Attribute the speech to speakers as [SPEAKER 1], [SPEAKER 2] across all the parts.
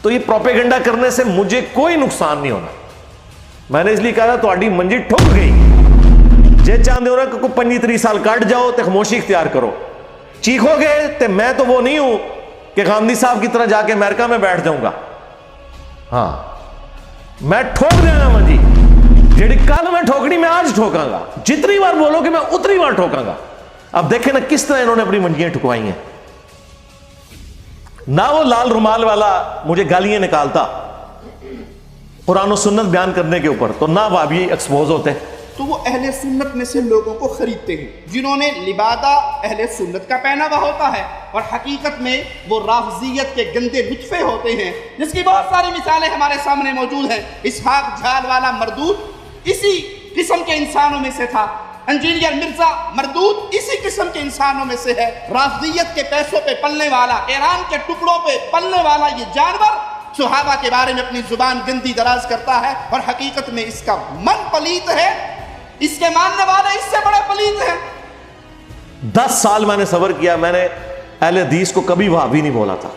[SPEAKER 1] تو یہ پروپیگنڈا کرنے سے مجھے کوئی نقصان نہیں ہونا. میں نے اس لیے کہا تھا تھوڑی منجی ٹھک گئی جے چاہتے ہو نا کہ 25-30 سال کٹ جاؤ تو خاموشی اختیار کرو. چیخو گے تو میں تو وہ نہیں ہوں کہ غامدی صاحب کی طرح جا کے امریکہ میں بیٹھ جاؤں گا. ہاں میں ٹھوک دیا گا منجی جیڑی کل میں ٹھوکڑی میں آج ٹھوکاں گا. جتنی بار بولو کہ میں اتنی بار ٹھوکاں گا. اب دیکھیں نا کس طرح انہوں نے اپنی منجیاں ٹھکوائی ہیں. نہ وہ لال رومال والا مجھے گالیاں نکالتا قرآن و سنت بیان کرنے کے اوپر تو نہ وہابی ایکسپوز ہوتے.
[SPEAKER 2] تو وہ اہل سنت میں سے لوگوں کو خریدتے ہیں جنہوں نے لبادہ اہل سنت کا پہنا ہوا ہوتا ہے اور حقیقت میں وہ رافضیت کے گندے لطفے ہوتے ہیں جس کی بہت ساری مثالیں ہمارے سامنے موجود ہیں. اسحاق جھال والا مردود اسی قسم کے انسانوں میں سے تھا. انجینئر مرزا مردود اسی قسم کے انسانوں میں سے ہے. رافضیت کے پیسوں پہ پلنے والا, ایران کے ٹکڑوں پہ پلنے والا یہ جانور صحابہ کے بارے میں اپنی زبان گندی دراز کرتا ہے اور حقیقت میں اس کا من پلیت ہے, اس کے ماننے والے اس سے بڑے پلیت ہیں.
[SPEAKER 1] 10 سال میں نے صبر کیا. میں نے اہل حدیث کو کبھی وہابی نہیں بولا تھا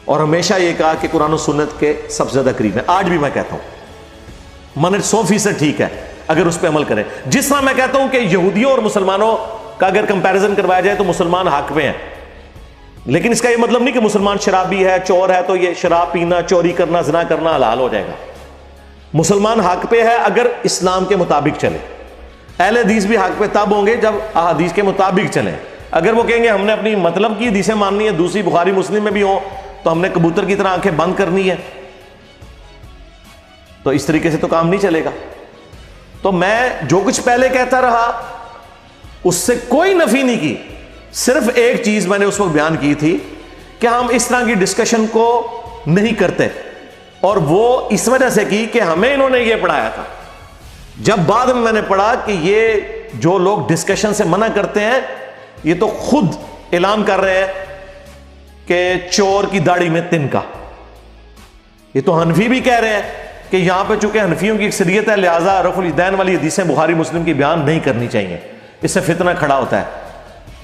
[SPEAKER 1] اور ہمیشہ یہ کہا کہ قرآن و سنت کے سب سے زیادہ قریب ہے. آج بھی میں کہتا ہوں منہج 100% ٹھیک ہے اگر اس پہ عمل کریں. جس طرح میں کہتا ہوں کہ یہودیوں اور مسلمانوں کا اگر کمپیریزن کروایا جائے تو مسلمان حق پہ ہیں, لیکن اس کا یہ مطلب نہیں کہ مسلمان شرابی ہے, چور ہے تو یہ شراب پینا, چوری کرنا, زنا کرنا حلال ہو جائے گا. مسلمان حق پہ ہے اگر اسلام کے مطابق چلے. اہل حدیث بھی حق پہ تب ہوں گے جب احادیث کے مطابق چلیں. اگر وہ کہیں گے ہم نے اپنی مطلب کی حدیثیں ماننی ہے, دوسری بخاری مسلم میں بھی ہوں, تو ہم نے کبوتر کی طرح آنکھیں بند کرنی ہے, تو اس طریقے سے تو کام نہیں چلے گا. تو میں جو کچھ پہلے کہتا رہا اس سے کوئی نفی نہیں کی. صرف ایک چیز میں نے اس وقت بیان کی تھی کہ ہم اس طرح کی ڈسکشن کو نہیں کرتے, اور وہ اس وجہ سے کی کہ ہمیں انہوں نے یہ پڑھایا تھا. جب بعد میں نے پڑھا کہ یہ جو لوگ ڈسکشن سے منع کرتے ہیں یہ تو خود اعلان کر رہے ہیں کہ چور کی داڑھی میں تنکا. یہ تو حنفی بھی کہہ رہے ہیں کہ یہاں پہ چونکہ حنفیوں کی اکثریت ہے لہٰذا رفع الیدین والی حدیثیں بخاری مسلم کی بیان نہیں کرنی چاہیے, اس سے فتنہ کھڑا ہوتا ہے.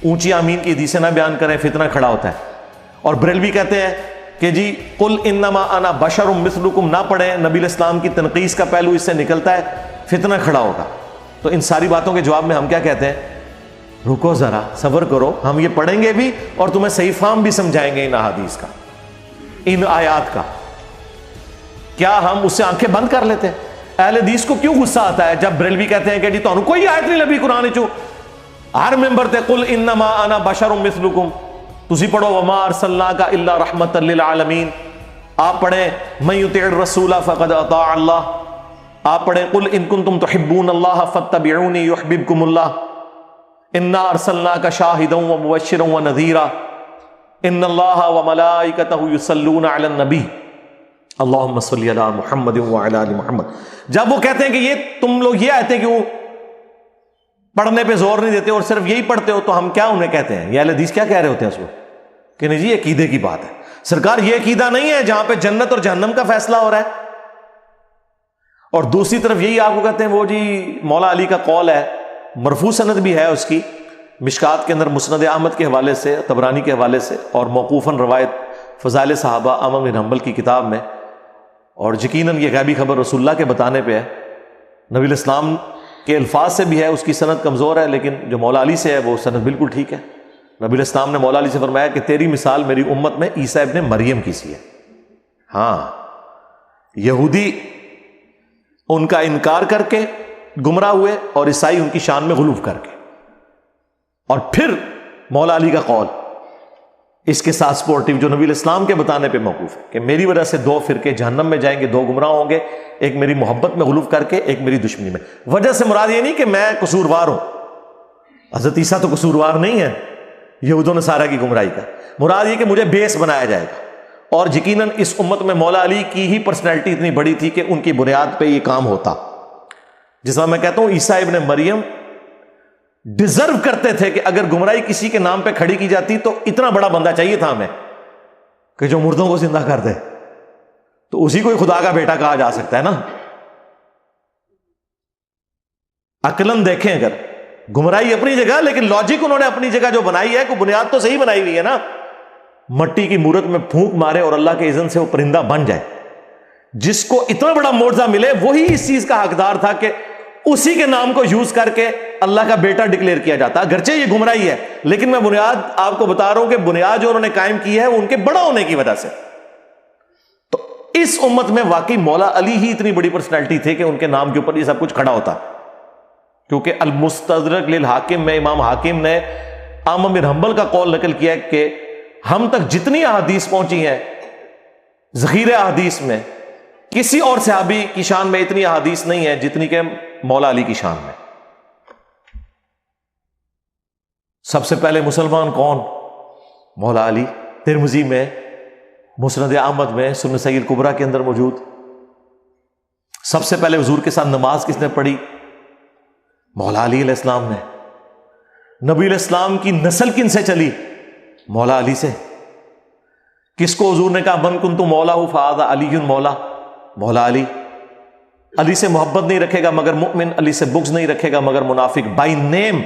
[SPEAKER 1] اونچی آمین کی حدیثیں نہ بیان کریں, فتنہ کھڑا ہوتا ہے. اور بریلوی کہتے ہیں کہ جی قل انما انا بشر مثلکم نہ پڑھیں, نبی الاسلام کی تنقیص کا پہلو اس سے نکلتا ہے, فتنہ کھڑا ہوگا. تو ان ساری باتوں کے جواب میں ہم کیا کہتے ہیں, رکو ذرا صبر کرو, ہم یہ پڑھیں گے بھی اور تمہیں صحیح فہم بھی سمجھائیں گے ان احادیث کا, ان آیات کا. کیا ہم اس سے آنکھیں بند کر لیتے ہیں؟ اہل حدیث کو کیوں غصہ آتا ہے جب بریلوی کہتے ہیں کہ جی تانوں کوئی آیت نہیں لبھی قرآن چو, ہر ممبر تے قل انما انا بشر مثلکم, تسی پڑھو وما ارسلناک الا رحمتا للعالمین. آپ پڑھیں من یطع الرسول فقد اطاع اللہ. آپ پڑھیں قل ان کنتم تحبون اللہ فاتبعونی یحببکم اللہ. انا ارسلناک شاہدا ومبشرا ونذیرا. ان اللہ وملائکتہ یصلون علی النبی اللہم صلی علی محمد وعلی آل محمد. جب وہ کہتے ہیں کہ یہ تم لوگ یہ آتے ہیں کہ وہ پڑھنے پہ زور نہیں دیتے اور صرف یہی پڑھتے ہو, تو ہم کیا انہیں کہتے ہیں, یہ اہل حدیث کیا کہہ رہے ہوتے ہیں اس وقت کہ نہیں جی عقیدے کی بات ہے. سرکار یہ عقیدہ نہیں ہے جہاں پہ جنت اور جہنم کا فیصلہ ہو رہا ہے. اور دوسری طرف یہی آپ کو کہتے ہیں وہ جی مولا علی کا قول ہے, مرفوع سند بھی ہے اس کی مشکات کے اندر مسند احمد کے حوالے سے, طبرانی کے حوالے سے, اور موقوفاً روایت فضائل صحابہ احمد بن حنبل کی کتاب میں. اور یقیناً یہ غیبی خبر رسول اللہ کے بتانے پہ ہے, نبی الاسلام کے الفاظ سے بھی ہے, اس کی سند کمزور ہے, لیکن جو مولا علی سے ہے وہ سند بالکل ٹھیک ہے. نبی الاسلام نے مولا علی سے فرمایا کہ تیری مثال میری امت میں عیسیٰ ابن مریم کی سی ہے. ہاں, یہودی ان کا انکار کر کے گمراہ ہوئے اور عیسائی ان کی شان میں غلو کر کے, اور پھر مولا علی کا قول اس کے ساتھ سپورٹیو جو نبی الاسلام کے بتانے پہ موقوف ہے کہ میری وجہ سے 2 فرقے جہنم میں جائیں گے, 2 گمراہ ہوں گے, ایک میری محبت میں غلو کر کے, ایک میری دشمنی میں. وجہ سے مراد یہ نہیں کہ میں قصوروار ہوں, حضرت عیسیٰ تو قصوروار نہیں ہے یہود و نصارہ کی گمراہی کا. مراد یہ کہ مجھے بیس بنایا جائے گا. اور یقیناً اس امت میں مولا علی کی ہی پرسنالٹی اتنی بڑی تھی کہ ان کی بنیاد پہ یہ کام ہوتا. جس طرح میں کہتا ہوں عیسیٰ ابن مریم ڈیزرو کرتے تھے کہ اگر گمراہی کسی کے نام پہ کھڑی کی جاتی تو اتنا بڑا بندہ چاہیے تھا ہمیں کہ جو مردوں کو زندہ کر دے, تو اسی کو خدا کا بیٹا کہا جا سکتا ہے نا. عقلاً دیکھیں, اگر گمراہی اپنی جگہ, لیکن لاجک انہوں نے اپنی جگہ جو بنائی ہے, کوئی بنیاد تو صحیح بنائی ہوئی ہے نا. مٹی کی مورت میں پھونک مارے اور اللہ کے اذن سے وہ پرندہ بن جائے. جس کو اتنا بڑا معجزہ ملے وہی اس چیز کا حقدار تھا کہ اسی کے نام کو یوز کر کے اللہ کا بیٹا ڈکلیئر کیا جاتا. اگرچہ یہ گمراہی ہے لیکن میں بنیاد آپ کو بتا رہا ہوں کہ بنیاد جو انہوں نے قائم کی ہے وہ ان کے بڑا ہونے کی وجہ سے. تو اس امت میں واقعی مولا علی ہی اتنی بڑی پرسنالٹی تھے کہ ان کے نام کے اوپر یہ سب کچھ کھڑا ہوتا. کیونکہ المستدرک للحاکم میں امام حاکم نے احمد بن حنبل کا قول نقل کیا ہے کہ ہم تک جتنی احادیث پہنچی ہیں ذخیرہ احادیث میں کسی اور صحابی کی شان میں اتنی احادیث نہیں ہے جتنی کہ مولا علی کی شان میں. سب سے پہلے مسلمان کون؟ مولا علی. ترمذی میں، مسند احمد میں، سنن سعید کبریٰ کے اندر موجود. سب سے پہلے حضور کے ساتھ نماز کس نے پڑھی؟ مولا علی علیہ السلام نے. نبی علیہ السلام کی نسل کن سے چلی؟ مولا علی سے. کس کو حضور نے کہا من کنت مولا فہذا علی مولا؟ مولا علی. علی سے محبت نہیں رکھے گا مگر مؤمن، علی سے بغض نہیں رکھے گا مگر منافق. بائی نیم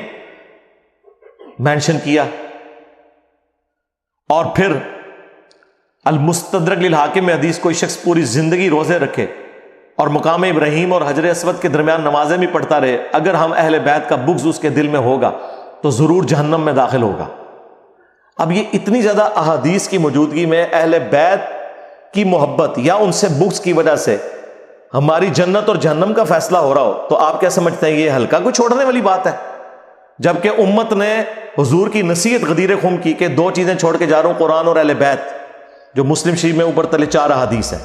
[SPEAKER 1] مینشن کیا. اور پھر المستدرک للحاکم میں حدیث کوئی شخص پوری زندگی روزے رکھے اور مقام ابراہیم اور حجر اسود کے درمیان نمازیں بھی پڑھتا رہے، اگر ہم اہل بیت کا بغض اس کے دل میں ہوگا تو ضرور جہنم میں داخل ہوگا. اب یہ اتنی زیادہ احادیث کی موجودگی میں اہل بیت کی محبت یا ان سے بغض کی وجہ سے ہماری جنت اور جہنم کا فیصلہ ہو رہا ہو تو آپ کیا سمجھتے ہیں یہ ہلکا کوئی چھوڑنے والی بات ہے؟ جبکہ امت نے حضور کی نصیحت غدیر خم کی کہ دو چیزیں چھوڑ کے جا رہا ہوں، قرآن اور اہل بیت، جو مسلم شریف میں اوپر تلے 4 احادیث ہیں.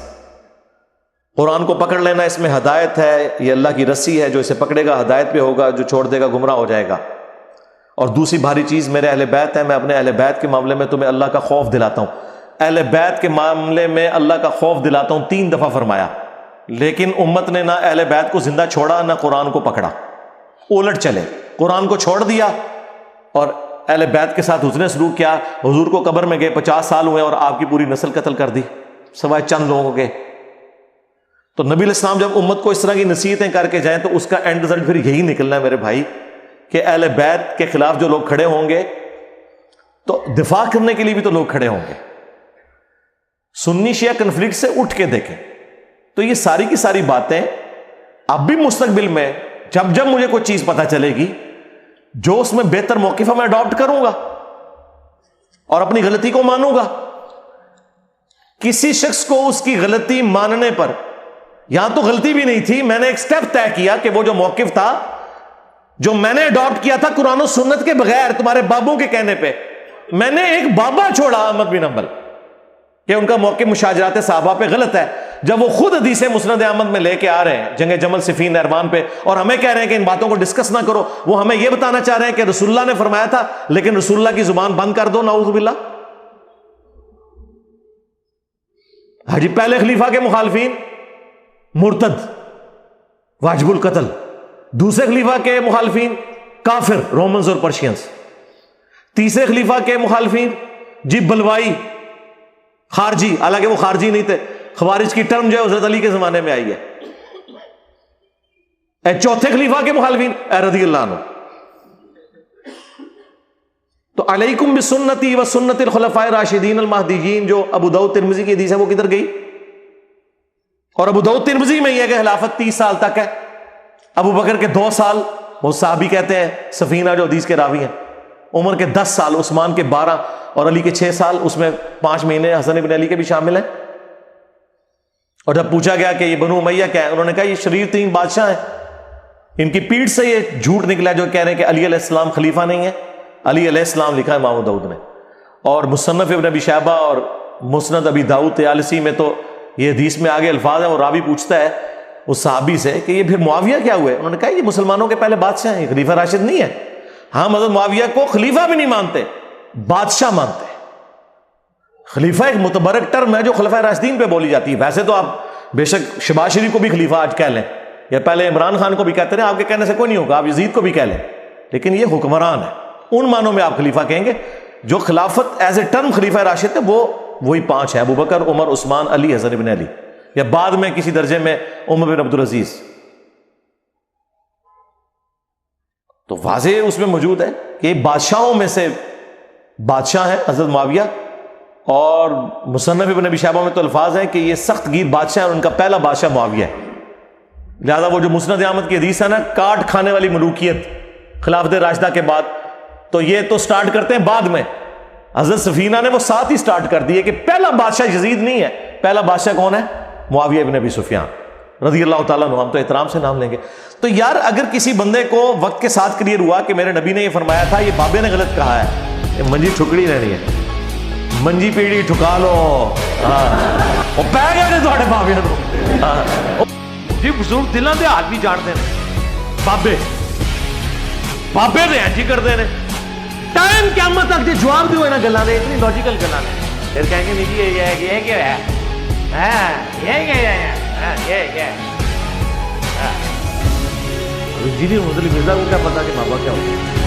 [SPEAKER 1] قرآن کو پکڑ لینا، اس میں ہدایت ہے، یہ اللہ کی رسی ہے، جو اسے پکڑے گا ہدایت پہ ہوگا، جو چھوڑ دے گا گمراہ ہو جائے گا. اور دوسری بھاری چیز میرے اہل بیت ہے، میں اپنے اہل بیت کے معاملے میں تمہیں اللہ کا خوف دلاتا ہوں. اہل بیت کے معاملے میں اللہ کا خوف دلاتا ہوں 3 دفعہ فرمایا. لیکن امت نے نہ اہل بیت کو زندہ چھوڑا نہ قرآن کو پکڑا، الٹ چلے. قرآن کو چھوڑ دیا اور اہل بیت کے ساتھ حسن سلوک کیا. حضور کو قبر میں گئے 50 سال ہوئے اور آپ کی پوری نسل قتل کر دی سوائے چند لوگوں کے. تو نبی علیہ السلام جب امت کو اس طرح کی نصیحتیں کر کے جائیں تو اس کا اینڈ رزلٹ پھر یہی نکلنا ہے میرے بھائی کہ اہل بیت کے خلاف جو لوگ کھڑے ہوں گے تو دفاع کرنے کے لیے بھی تو لوگ کھڑے ہوں گے. سنی شیعہ کنفلکٹ سے اٹھ کے دیکھیں تو یہ ساری کی ساری باتیں اب بھی مستقبل میں جب جب مجھے کوئی چیز پتہ چلے گی جو اس میں بہتر موقف ہے میں اڈاپٹ کروں گا اور اپنی غلطی کو مانوں گا. کسی شخص کو اس کی غلطی ماننے پر، یہاں تو غلطی بھی نہیں تھی، میں نے ایک سٹیپ طے کیا کہ وہ جو موقف تھا جو میں نے اڈاپٹ کیا تھا قرآن و سنت کے بغیر تمہارے بابوں کے کہنے پہ، میں نے ایک بابا چھوڑا احمد بن حنبل کہ ان کا موقف مشاجرات صحابہ پہ غلط ہے، جب وہ خود حدیث مسند احمد میں لے کے آ رہے ہیں جنگ جمل صفین نہروان پہ اور ہمیں کہہ رہے ہیں کہ ان باتوں کو ڈسکس نہ کرو. وہ ہمیں یہ بتانا چاہ رہے ہیں کہ رسول اللہ نے فرمایا تھا لیکن رسول اللہ کی زبان بند کر دو، نعوذ باللہ. حاجی پہلے خلیفہ کے مخالفین مرتد واجب القتل، دوسرے خلیفہ کے مخالفین کافر رومنز اور پرشینز، تیسرے خلیفہ کے مخالفین جی بلوائی خارجی، حالانکہ وہ خارجی نہیں تھے، خوارج کی ٹرم جو ہے حضرت علی کے زمانے میں آئی ہے. چوتھے خلیفہ کے مخالفین رضی اللہ عنہ. تو علیکم بسنتی و سنت الخلفاء الراشدین المہدیین جو ابو داؤد ترمذی کی حدیث ہے وہ کدھر گئی؟ اور ابو داؤد ترمذی میں یہ ہے کہ خلافت 30 سال تک ہے، ابو بکر کے 2 سال، وہ صحابی کہتے ہیں سفینہ جو حدیث کے راوی ہیں، عمر کے 10 سال، عثمان کے 12 اور علی کے 6 سال، اس میں 5 مہینے حسن ابن علی کے بھی شامل ہیں. اور جب پوچھا گیا کہ یہ بنو امیہ کیا ہے، انہوں نے کہا یہ شریر 3 بادشاہ ہیں، ان کی پیٹھ سے یہ جھوٹ نکلا جو کہہ رہے ہیں کہ علی علیہ السلام خلیفہ نہیں ہے. علی علیہ السلام لکھا ہے امام داؤد نے، اور مصنف ابن ابی شیبہ اور مسند ابی داؤد طیالسی میں تو یہ حدیث میں آگے الفاظ ہیں. اور راوی پوچھتا ہے اس صحابی سے کہ یہ پھر معاویہ کیا ہوئے؟ انہوں نے کہا یہ مسلمانوں کے پہلے بادشاہ ہیں، خلیفہ راشد نہیں ہے. ہم حضرت معاویہ کو خلیفہ بھی نہیں مانتے، بادشاہ مانتے ہیں. خلیفہ ایک متبرک ٹرم ہے جو خلفائے راشدین پہ بولی جاتی ہے. ویسے تو آپ بے شک شہباز شریف کو بھی خلیفہ آج کہہ لیں، یا پہلے عمران خان کو بھی کہتے رہے، آپ کے کہنے سے کوئی نہیں ہوگا، آپ یزید کو بھی کہہ لیں، لیکن یہ حکمران ہے، ان معنوں میں آپ خلیفہ کہیں گے. جو خلافت ایز اے ٹرم خلیفہ راشد ہے وہی 5 ہے، ابو بکر، عمر، عثمان، علی، حسن ابن علی، یا بعد میں کسی درجے میں عمر بن عبدالعزیز. تو واضح اس میں موجود ہے کہ بادشاہوں میں سے بادشاہ ہیں حضرت معاویہ، اور مصنف ابن ابی شیبہ میں تو الفاظ ہیں کہ یہ سخت گیر بادشاہ اور ان کا پہلا بادشاہ معاویہ ہے. لہذا وہ جو مسند احمد کی حدیث ہے نا، کاٹ کھانے والی ملوکیت خلافت راشدہ کے بعد، تو یہ تو سٹارٹ کرتے ہیں بعد میں. حضرت سفینہ نے وہ ساتھ ہی سٹارٹ کر دی ہے کہ پہلا بادشاہ یزید نہیں ہے، پہلا بادشاہ کون ہے؟ معاویہ ابن ابی سفیان رضی اللہ تعالیٰ عنہ. ہم تو احترام سے نام لیں گے. تو یار اگر کسی بندے کو وقت کے ساتھ کلیئر ہوا کہ میرے نبی نے یہ فرمایا تھا، یہ بابے نے غلط کہا ہے، یہ منجی ٹھکڑی رہنی ہے، منجی پیڑی ٹھکا لو. وہ پہ گئے نے تھوڑے بابے کو جی، بزرگ دلوں کے ہاتھ بھی جانتے ہیں، بابے بابے نے جی کرتے ہیں ٹائم قیامت تک جی جواب دیو نا گلاں دے، اتنی لاجیکل گلاں نے. پھر کہیں گے نہیں جی یہ کیا ہے، یہ کیا ہے، جی مطلب مرزا کو کیا پتا کہ بابا کیا ہوتا ہے.